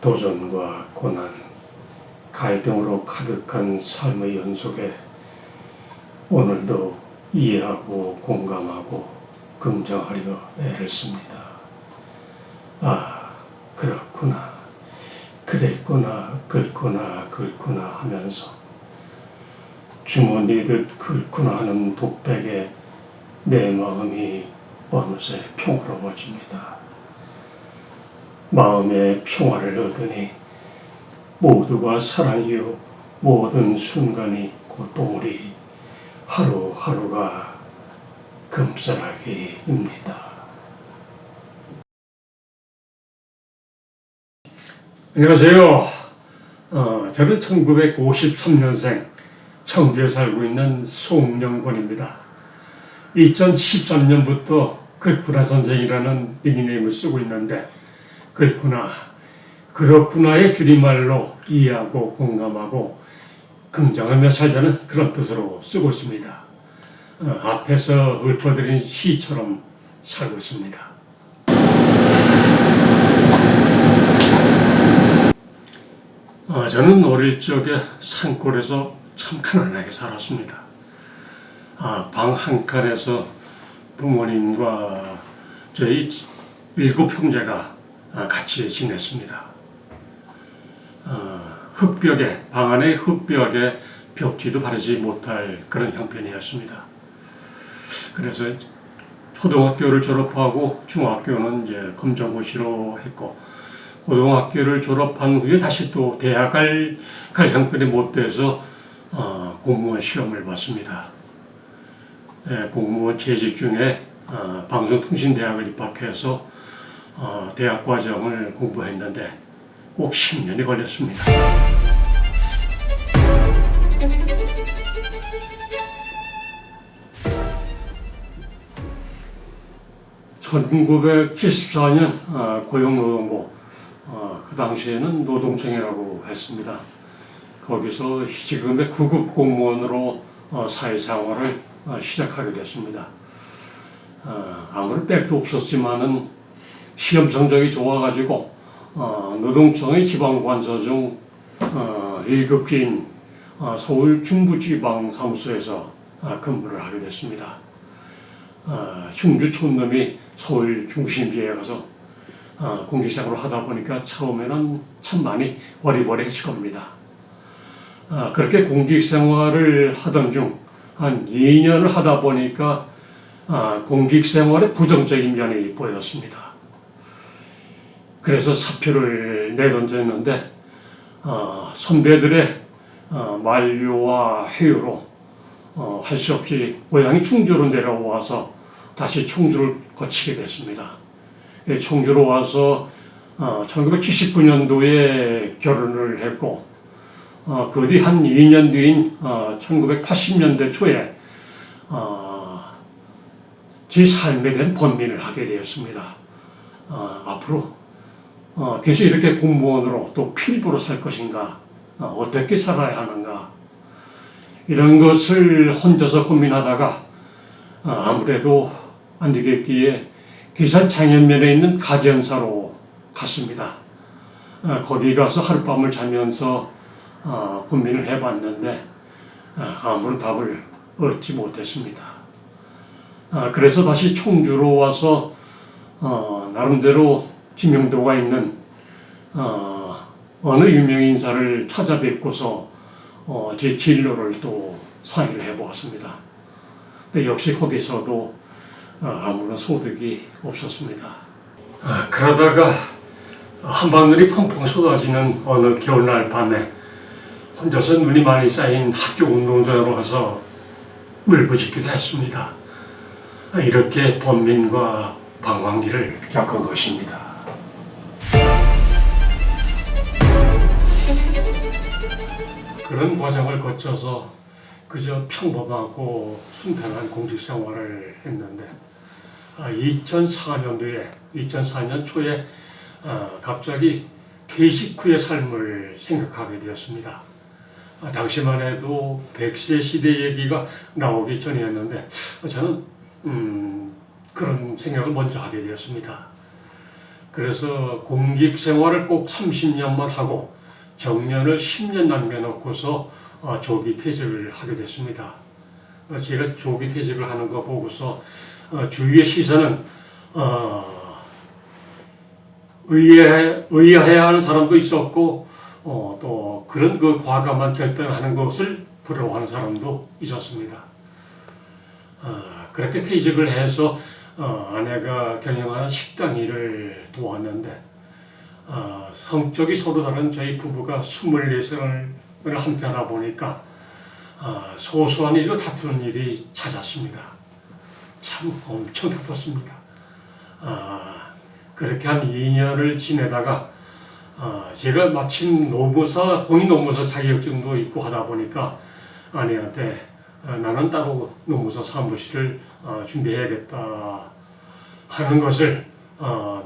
도전과 고난, 갈등으로 가득한 삶의 연속에 오늘도 이해하고 공감하고 긍정하려 애를 씁니다. 아, 그렇구나, 그랬구나, 긁구나 하면서 주머니듯 긁구나 하는 독백에 내 마음이 어느새 평화로워집니다. 마음의 평화를 얻으니 모두가 사랑이요 모든 순간이 고통으리 하루하루가 금싸라기입니다. 안녕하세요. 저는 1953년생 청주에 살고 있는 송영권입니다. 2013년부터 긁구나 선생이라는 닉네임을 쓰고 있는데, 긁구나, 그렇구나의 줄임말로 이해하고 공감하고 긍정하며 살자는 그런 뜻으로 쓰고 있습니다. 앞에서 읊어드린 시처럼 살고 있습니다. 저는 어릴 적에 산골에서 참 가난하게 살았습니다. 방 한 칸에서 부모님과 저희 7 형제가 같이 지냈습니다. 방 안의 흙벽에 벽지도 바르지 못할 그런 형편이었습니다. 그래서 초등학교를 졸업하고 중학교는 이제 검정고시로 했고, 고등학교를 졸업한 후에 다시 또 대학 갈 형편이 못 돼서 공무원 시험을 봤습니다. 공무원 재직 중에 방송통신대학을 입학해서 대학 과정을 공부했는데 꼭 10년이 걸렸습니다. (1974년) 고용노동부, 그 당시에는 노동청이라고 했습니다. 거기서 지금의 9급 공무원으로 사회생활을 시작하게 됐습니다. 아무런 백도 없었지만은 시험 성적이 좋아가지고 노동청의 지방관서 중 1급제인 서울 중부지방사무소에서 근무를 하게 됐습니다. 충주 촌놈이 서울 중심지에 가서 공직생활을 하다 보니까 처음에는 참 많이 어리버리했을 겁니다. 그렇게 공직생활을 하던 중 한 2년을 하다 보니까 공직생활에 부정적인 면이 보였습니다. 그래서 사표를 내던졌는데 선배들의 만류와 회유로 할 수 없이 고향이 충주로 내려와서 다시 청주를 거치게 됐습니다. 청주로 와서 1979년도에 결혼을 했고, 그 뒤 한 2년 뒤인 1980년대 초에 제 삶에 대한 번민을 하게 되었습니다. 앞으로 계속 이렇게 공무원으로 또 필부로 살 것인가, 어떻게 살아야 하는가, 이런 것을 혼자서 고민하다가 아무래도 안 되겠기에 기산 장현면에 있는 가전사로 갔습니다. 거기 가서 하룻밤을 자면서 고민을 해봤는데 아무런 답을 얻지 못했습니다. 그래서 다시 청주로 와서 나름대로知名도가 있는 어느 유명 인사를 찾아뵙고서 제 진로를 또 상의를 해보았습니다. 근데 역시 거기서도 아무런 소득이 없었습니다. 그러다가 한방눈이 펑펑 쏟아지는 어느 겨울날 밤에 혼자서 눈이 많이 쌓인 학교 운동장으로 가서 울부짖기도 했습니다. 이렇게 번민과 방황기를 겪은 것입니다. 그런 과정을 거쳐서 그저 평범하고 순탄한 공직생활을 했는데 2004년 초에 갑자기 퇴직 후의 삶을 생각하게 되었습니다. 당시만 해도 100세 시대 얘기가 나오기 전이었는데 저는 그런 생각을 먼저 하게 되었습니다. 그래서 공직 생활을 꼭 30년만 하고 정년을 10년 남겨놓고서 조기 퇴직을 하게 됐습니다. 제가 조기 퇴직을 하는 거 보고서 주위의 시선은 의아해야 하는 사람도 있었고 또 그런 그 과감한 결단을 하는 것을 부러워하는 사람도 있었습니다. 그렇게 퇴직을 해서 아내가 경영하는 식당 일을 도왔는데 성격이 서로 다른 저희 부부가 24생을 함께 하다 보니까 소소한 일로 다투는 일이 잦았습니다. 참 엄청 다퉜습니다. 그렇게 한 2년을 지내다가 제가 마침 공인노무사 자격증도 있고 하다 보니까 아내한테 나는 따로 노무사 사무실을 준비해야겠다 하는 것을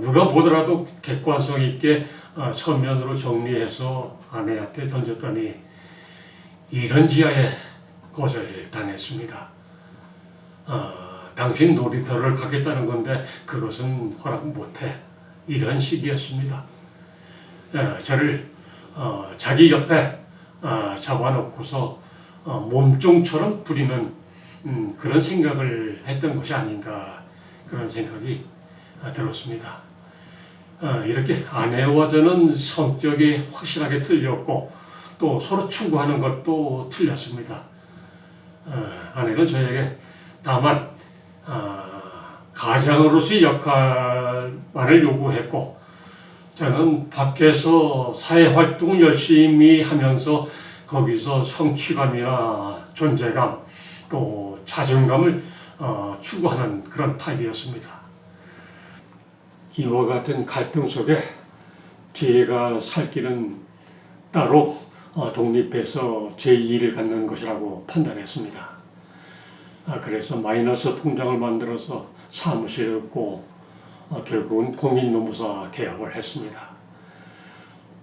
누가 보더라도 객관성 있게 서면으로 정리해서 아내한테 던졌더니 이런 지하에 거절당했습니다. 당신 놀이터를 가겠다는 건데 그것은 허락 못해. 이런 식이었습니다. 저를 자기 옆에 잡아놓고서 몸종처럼 부리는 그런 생각을 했던 것이 아닌가 그런 생각이 들었습니다. 이렇게 아내와 저는 성격이 확실하게 틀렸고 또 서로 추구하는 것도 틀렸습니다. 아내는 저에게 다만 가장으로서의 역할만을 요구했고 저는 밖에서 사회활동을 열심히 하면서 거기서 성취감이나 존재감 또 자존감을 추구하는 그런 타입이었습니다. 이와 같은 갈등 속에 제가 살 길은 따로 독립해서 제 일을 갖는 것이라고 판단했습니다. 그래서 마이너스 통장을 만들어서 사무실을 얻고 결국은 공인노무사 개업을 했습니다.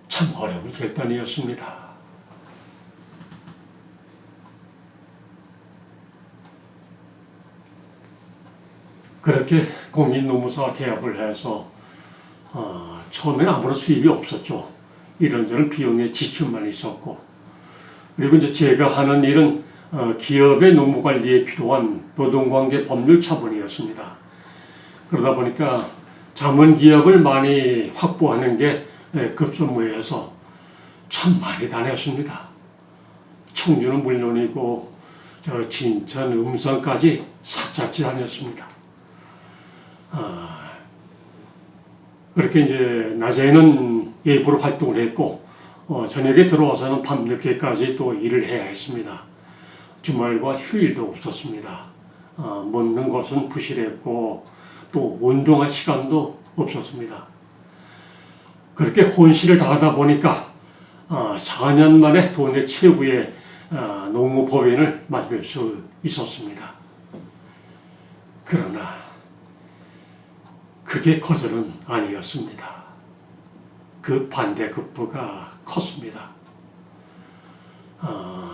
참 어려운 결단이었습니다. 그렇게 공인노무사 개업을 해서 처음에는 아무런 수입이 없었죠. 이런저런 비용의 지출만 있었고 그리고 이제 제가 하는 일은 기업의 노무관리에 필요한 노동관계 법률 차본이었습니다. 그러다 보니까 자문기업을 많이 확보하는 게 급선무여서 참 많이 다녔습니다. 청주는 물론이고 저 진천, 음성까지 샅샅이 다녔습니다. 그렇게 이제 낮에는 예보로 활동을 했고 저녁에 들어와서는 밤늦게까지 또 일을 해야 했습니다. 주말과 휴일도 없었습니다. 먹는 것은 부실했고 또 운동할 시간도 없었습니다. 그렇게 혼신을 다하다 보니까 4년 만에 도내 최고의 노무법인을 맡을 수 있었습니다. 그러나 그게 거절은 아니었습니다. 그 반대급부가 컸습니다.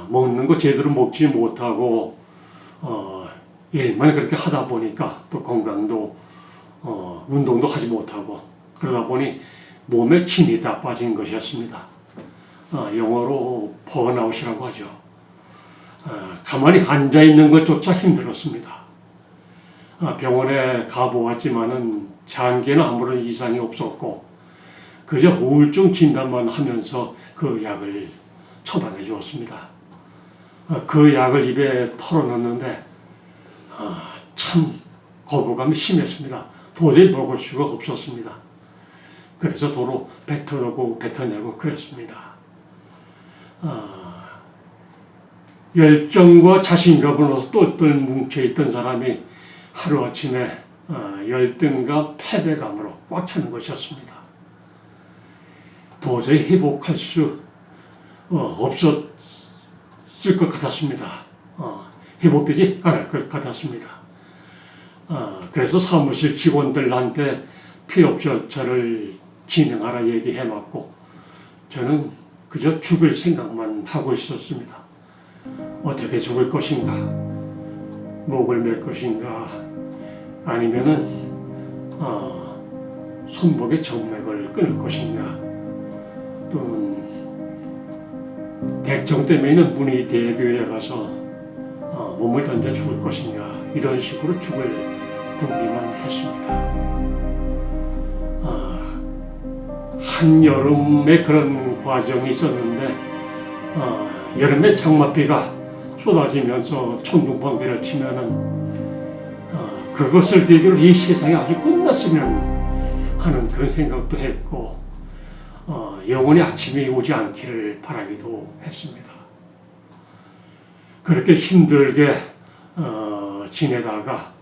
먹는 거 제대로 먹지 못하고 일만 그렇게 하다 보니까 또 건강도 운동도 하지 못하고 그러다 보니 몸에 진이 다 빠진 것이었습니다. 영어로 번아웃이라고 하죠. 가만히 앉아있는 것조차 힘들었습니다. 병원에 가보았지만은 장기에는 아무런 이상이 없었고 그저 우울증 진단만 하면서 그 약을 처방해 주었습니다. 그 약을 입에 털어넣는데 참 거부감이 심했습니다. 도저히 먹을 수가 없었습니다. 그래서 도로 뱉어내고 그랬습니다. 열정과 자신감으로 똘똘 뭉쳐있던 사람이 하루아침에 열등과 패배감으로 꽉 차는 것이었습니다. 도저히 회복할 수 없었을 것 같았습니다. 회복되지 않을 것 같았습니다. 그래서 사무실 직원들한테 폐업 절차를 진행하라 얘기해놨고 저는 그저 죽을 생각만 하고 있었습니다. 어떻게 죽을 것인가? 목을 맬 것인가? 아니면은 손목의 정맥을 끊을 것이냐, 또는 대청 때문에는 문의 대교에 가서 몸을 던져 죽을 것이냐, 이런 식으로 죽을 궁리만 했습니다. 한여름에 그런 과정이 있었는데 여름에 장맛비가 쏟아지면서 천둥번개를 치면은 그것을 계기로 이 세상이 아주 끝났으면 하는 그런 생각도 했고 영원히 아침이 오지 않기를 바라기도 했습니다. 그렇게 힘들게 지내다가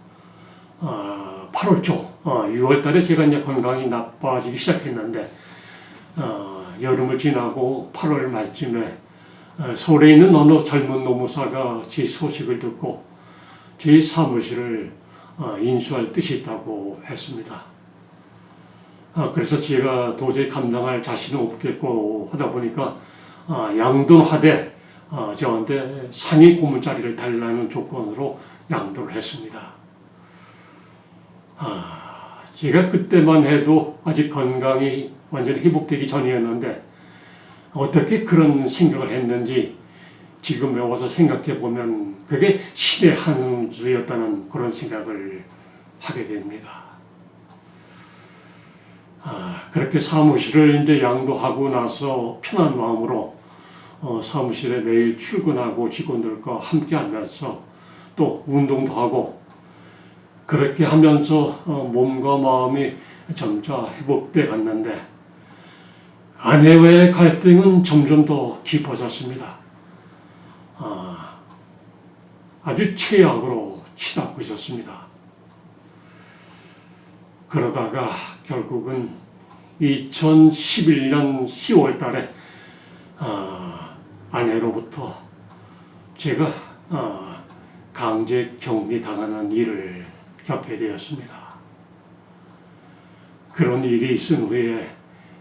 8월 초 6월 달에 제가 이제 건강이 나빠지기 시작했는데 여름을 지나고 8월 말쯤에 서울에 있는 어느 젊은 노무사가 제 소식을 듣고 제 사무실을 인수할 뜻이 있다고 했습니다. 그래서 제가 도저히 감당할 자신은 없겠고 하다 보니까 양돈하되 저한테 상위 고문 자리를 달라는 조건으로 양도를 했습니다. 제가 그때만 해도 아직 건강이 완전히 회복되기 전이었는데 어떻게 그런 생각을 했는지 지금에 와서 생각해 보면 그게 신의 한 수였다는 그런 생각을 하게 됩니다. 그렇게 사무실을 이제 양도하고 나서 편한 마음으로 사무실에 매일 출근하고 직원들과 함께 하면서 또 운동도 하고 그렇게 하면서 몸과 마음이 점차 회복돼 갔는데 아내와의 갈등은 점점 더 깊어졌습니다. 아주 최악으로 치닫고 있었습니다. 그러다가 결국은 2011년 10월 달에 아내로부터 제가 강제 격리 당하는 일을 겪게 되었습니다. 그런 일이 있은 후에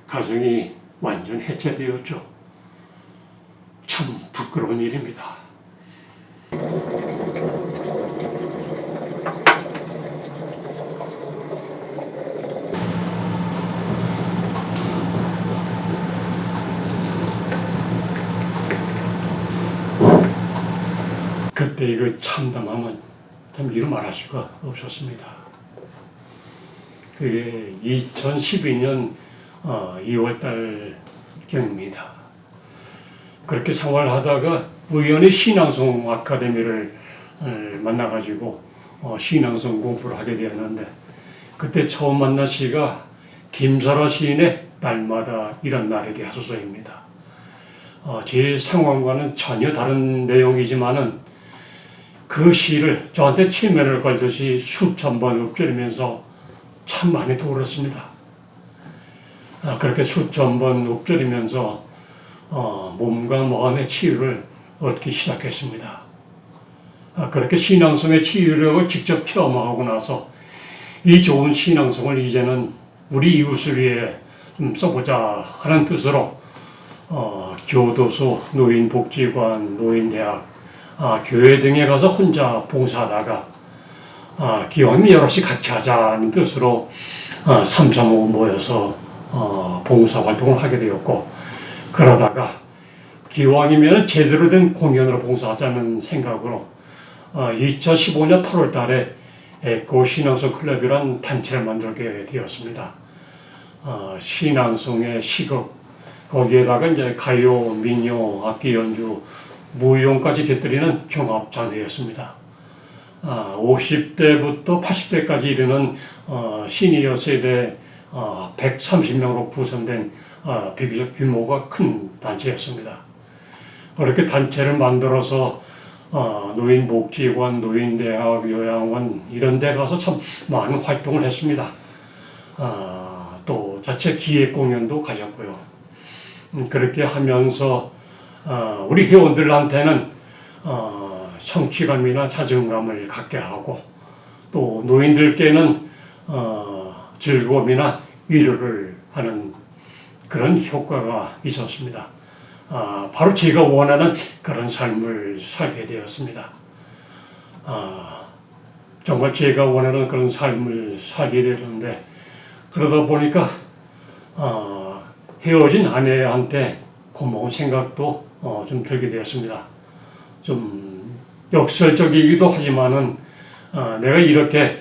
가정이 완전 해체되었죠. 참 부끄러운 일입니다. 그때 그 참담함은 참 이루 말할 수가 없었습니다. 그게 2012년 2월달 경입니다. 그렇게 생활하다가 우연히 신앙송 아카데미를 만나가지고 신앙송 공부를 하게 되었는데 그때 처음 만난 시가 김설아 시인의 날마다 이런 날에게 하소서입니다. 제 상황과는 전혀 다른 내용이지만은 그 시를 저한테 체면을 걸듯이 수천 번 읊조리면서 참 많이 울었습니다. 그렇게 수천 번 읊조리면서 몸과 마음의 치유를 얻기 시작했습니다. 그렇게 신앙성의 치유력을 직접 체험하고 나서 이 좋은 신앙성을 이제는 우리 이웃을 위해 좀 써보자 하는 뜻으로 교도소, 노인복지관, 노인대학, 교회 등에 가서 혼자 봉사하다가 기왕이면 여럿이 같이 하자는 뜻으로 3, 3, 5 모여서 봉사활동을 하게 되었고 그러다가 기왕이면 제대로 된 공연으로 봉사하자는 생각으로 2015년 8월 달에 에코 신앙송 클럽이란 단체를 만들게 되었습니다. 신앙송의 시극, 거기에다가 이제 가요, 민요, 악기 연주, 무용까지 곁들이는 종합장르였습니다. 50대부터 80대까지 이르는 시니어 세대 130명으로 구성된 비교적 규모가 큰 단체였습니다. 그렇게 단체를 만들어서 노인복지관, 노인대학, 요양원 이런 데 가서 참 많은 활동을 했습니다. 또 자체 기획 공연도 가졌고요. 그렇게 하면서 우리 회원들한테는 성취감이나 자존감을 갖게 하고 또 노인들께는 즐거움이나 위로를 하는 그런 효과가 있었습니다. 바로 제가 원하는 그런 삶을 살게 되었습니다. 정말 제가 원하는 그런 삶을 살게 되었는데 그러다 보니까 헤어진 아내한테 고마운 생각도 좀 들게 되었습니다. 좀 역설적이기도 하지만은 내가 이렇게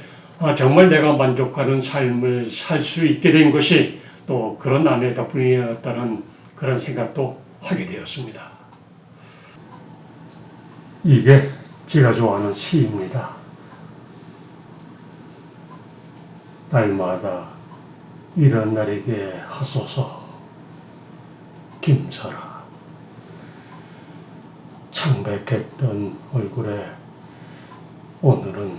정말 내가 만족하는 삶을 살 수 있게 된 것이 또 그런 아내 덕분이었다는 그런 생각도 하게 되었습니다. 이게 제가 좋아하는 시입니다. 날마다 이런 날에게 하소서 김설아. 창백했던 얼굴에 오늘은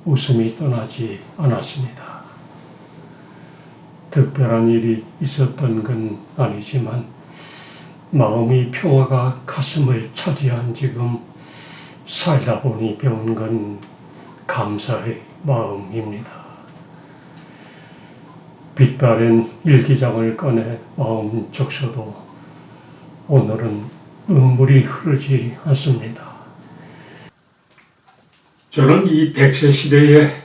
웃음이 떠나지 않았습니다. 특별한 일이 있었던 건 아니지만 마음의 평화가 가슴을 차지한 지금 살다 보니 배운 건 감사의 마음입니다. 빛바랜 일기장을 꺼내 마음 적셔도 오늘은 눈물이 흐르지 않습니다. 저는 이 100세 시대에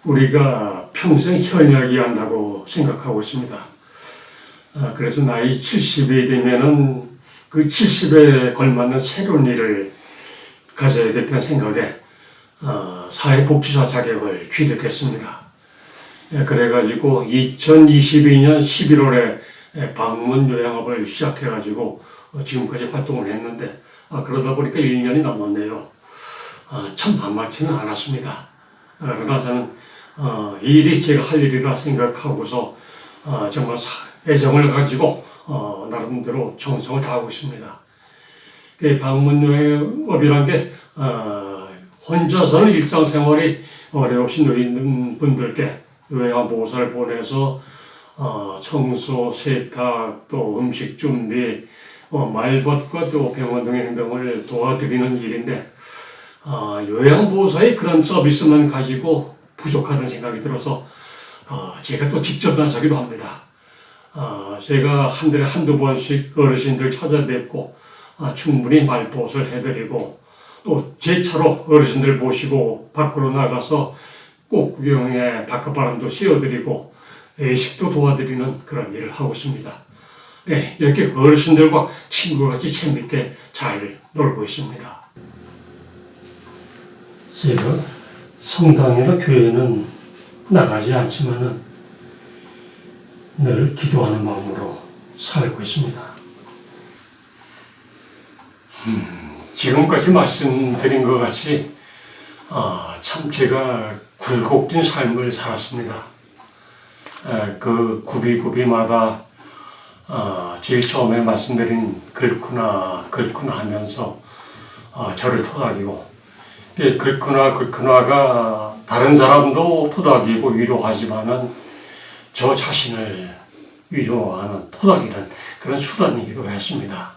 우리가 평생 현역이 한다고 생각하고 있습니다. 그래서 나이 70이 되면은 그 70에 걸맞는 새로운 일을 가져야겠다는 생각에 사회복지사 자격을 취득했습니다. 그래가지고 2022년 11월에 방문 요양업을 시작해가지고 지금까지 활동을 했는데 그러다 보니까 1년이 넘었네요. 참 만만치는 않았습니다. 그러나 저는 이 일이 제가 할 일이라 생각하고서 정말 애정을 가지고 나름대로 정성을 다하고 있습니다. 방문 요양업이란 게 혼자서는 일상생활이 어려우신 노인분들께 요양보호사를 보내서 청소, 세탁, 또 음식 준비, 말벗과 또 병원 등의 행동을 도와드리는 일인데 요양보호사의 그런 서비스만 가지고 부족하다는 생각이 들어서 제가 또 직접 나서기도 합니다. 제가 한 달에 한두 번씩 어르신들 찾아뵙고 충분히 말벗을 해드리고 또 제 차로 어르신들 모시고 밖으로 나가서 꽃구경에 바깥바람도 쐬어드리고 외식도 도와드리는 그런 일을 하고 있습니다. 네, 이렇게 어르신들과 친구같이 재밌게 잘 놀고 있습니다. 제가 성당이나 교회는 나가지 않지만은 늘 기도하는 마음으로 살고 있습니다. 지금까지 말씀드린 것 같이 참 제가 굴곡진 삶을 살았습니다. 그 구비구비마다 제일 처음에 말씀드린 그렇구나 하면서 저를 토닥이고 그렇구나가 다른 사람도 토닥이고 위로하지만은 저 자신을 위로하는 토닥이는 그런 수단이기도 했습니다.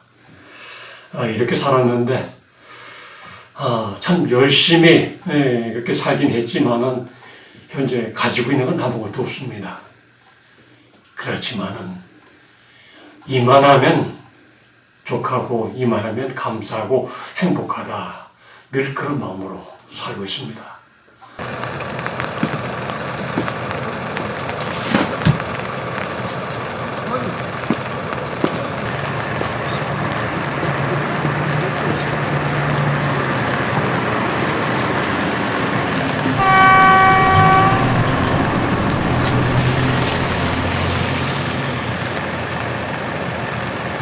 이렇게 살았는데 참 열심히 이렇게 살긴 했지만은 현재 가지고 있는 건 아무것도 없습니다. 그렇지만은 이만하면 족하고 이만하면 감사하고 행복하다 늘 그런 마음으로 살고 있습니다.